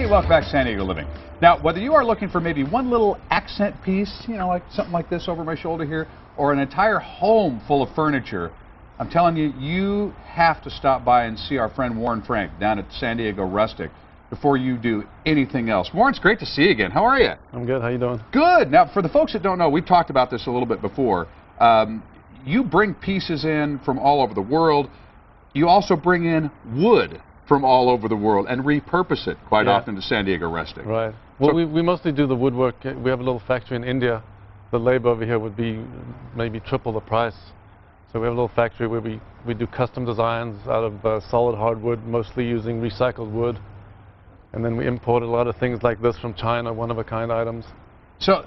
welcome back to San Diego Living. Now, whether you are looking for maybe one little accent piece, you know, like something like this over my shoulder here, or an entire home full of furniture, I'm telling you, you have to stop by and see our friend Warren Frank down at San Diego Rustic before you do anything else. Warren, it's great to see you again. How are you? I'm good. How you doing? Good. Now, for the folks that don't know, we've talked about this a little bit before. You bring pieces in from all over the world. You also bring in wood from all over the world and repurpose it quite often to San Diego Rustic. Right. Well, so we mostly do the woodwork. We have a little factory in India. The labor over here would be maybe triple the price. So we have a little factory where we do custom designs out of solid hardwood, mostly using recycled wood. And then we import a lot of things like this from China, one-of-a-kind items. So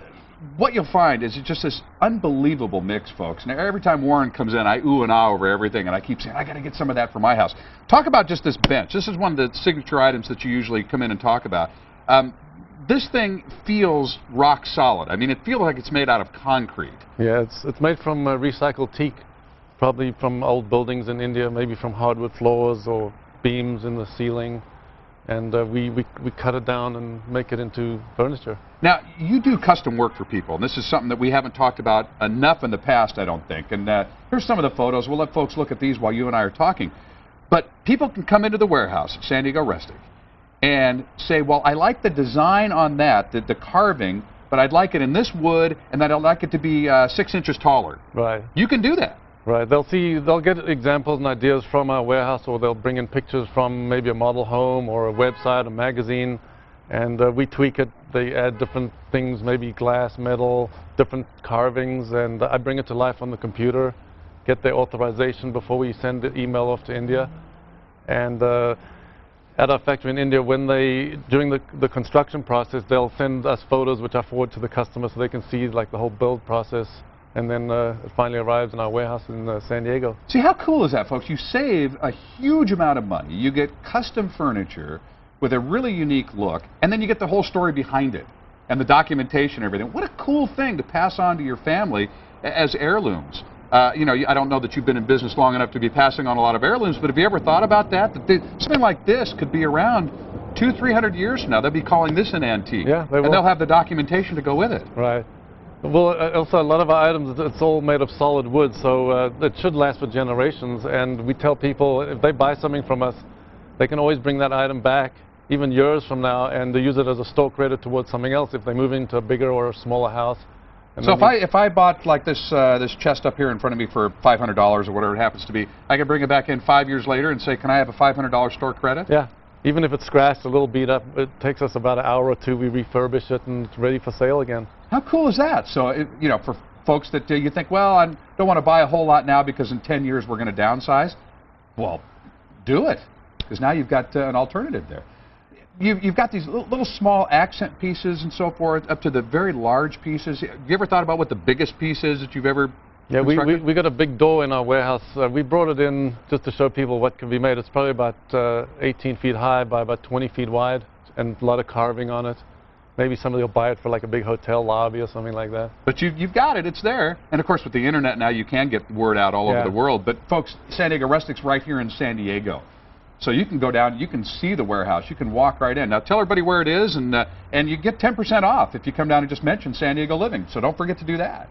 what you'll find is it's just this unbelievable mix, folks. Now, every time Warren comes in, I ooh and ah over everything, and I keep saying, I got to get some of that for my house. Talk about just this bench. This is one of the signature items that you usually come in and talk about. This thing feels rock solid. I mean, it feels like it's made out of concrete. Yeah, it's made from recycled teak, probably from old buildings in India, maybe from hardwood floors or beams in the ceiling. And we cut it down and make it into furniture. Now, you do custom work for people, and this is something that we haven't talked about enough in the past, I don't think. And here's some of the photos. We'll let folks look at these while you and I are talking. But people can come into the warehouse at San Diego Rustic and say, well, I like the design on that, the carving, but I'd like it in this wood, and I'd like it to be 6 inches taller. Right. You can do that. Right. They'll get examples and ideas from our warehouse, or they'll bring in pictures from maybe a model home or a website, a magazine, and we tweak it. They add different things, maybe glass, metal, different carvings, and I bring it to life on the computer, get their authorization before we send the email off to India. And at our factory in India, when during the construction process, they'll send us photos which I forward to the customer so they can see like the whole build process. And then it finally arrives in our warehouse in San Diego. See, how cool is that, folks? You save a huge amount of money. You get custom furniture with a really unique look, and then you get the whole story behind it and the documentation and everything. What a cool thing to pass on to your family as heirlooms. You know, I don't know that you've been in business long enough to be passing on a lot of heirlooms, but have you ever thought about that? Something like this could be around 200-300 years from now. They'll be calling this an antique. Yeah, they will. And they'll have the documentation to go with it. Right. Well, also a lot of our items, it's all made of solid wood, so it should last for generations. And we tell people if they buy something from us, they can always bring that item back, even years from now, and they use it as a store credit towards something else if they move into a bigger or a smaller house. And so if I bought like this chest up here in front of me for $500 or whatever it happens to be, I can bring it back in 5 years later and say, can I have a $500 store credit? Yeah. Even if it's scratched, a little beat up, it takes us about an hour or two. We refurbish it and it's ready for sale again. How cool is that? So, you know, for folks that you think, well, I don't want to buy a whole lot now because in 10 years we're going to downsize. Well, do it, because now you've got an alternative there. You've got these little small accent pieces and so forth, up to the very large pieces. Have you ever thought about what the biggest piece is that you've ever constructed? We got a big door in our warehouse. We brought it in just to show people what can be made. It's probably about 18 feet high by about 20 feet wide, and a lot of carving on it. Maybe somebody will buy it for like a big hotel lobby or something like that. But you've got it. It's there. And of course, with the internet now, you can get word out all over the world. But folks, San Diego Rustic's right here in San Diego. So you can go down, you can see the warehouse, you can walk right in. Now tell everybody where it is, and you get 10% off if you come down and just mention San Diego Living. So don't forget to do that.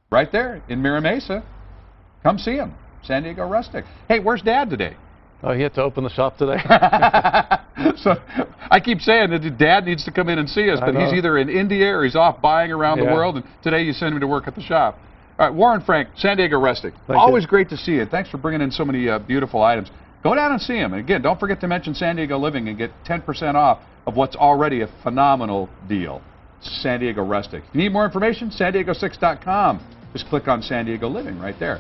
Right there in Mira Mesa. Come see him, San Diego Rustic. Hey, where's Dad today? Oh, he had to open the shop today. So I keep saying that Dad needs to come in and see us, but he's either in India or he's off buying around the world, and today you send him to work at the shop. All right, Warren Frank, San Diego Rustic. Always great to see you. Thanks for bringing in so many beautiful items. Go down and see him. And again, don't forget to mention San Diego Living and get 10% off of what's already a phenomenal deal. San Diego Rustic. If you need more information, san diego6.com. Just click on San Diego Living right there.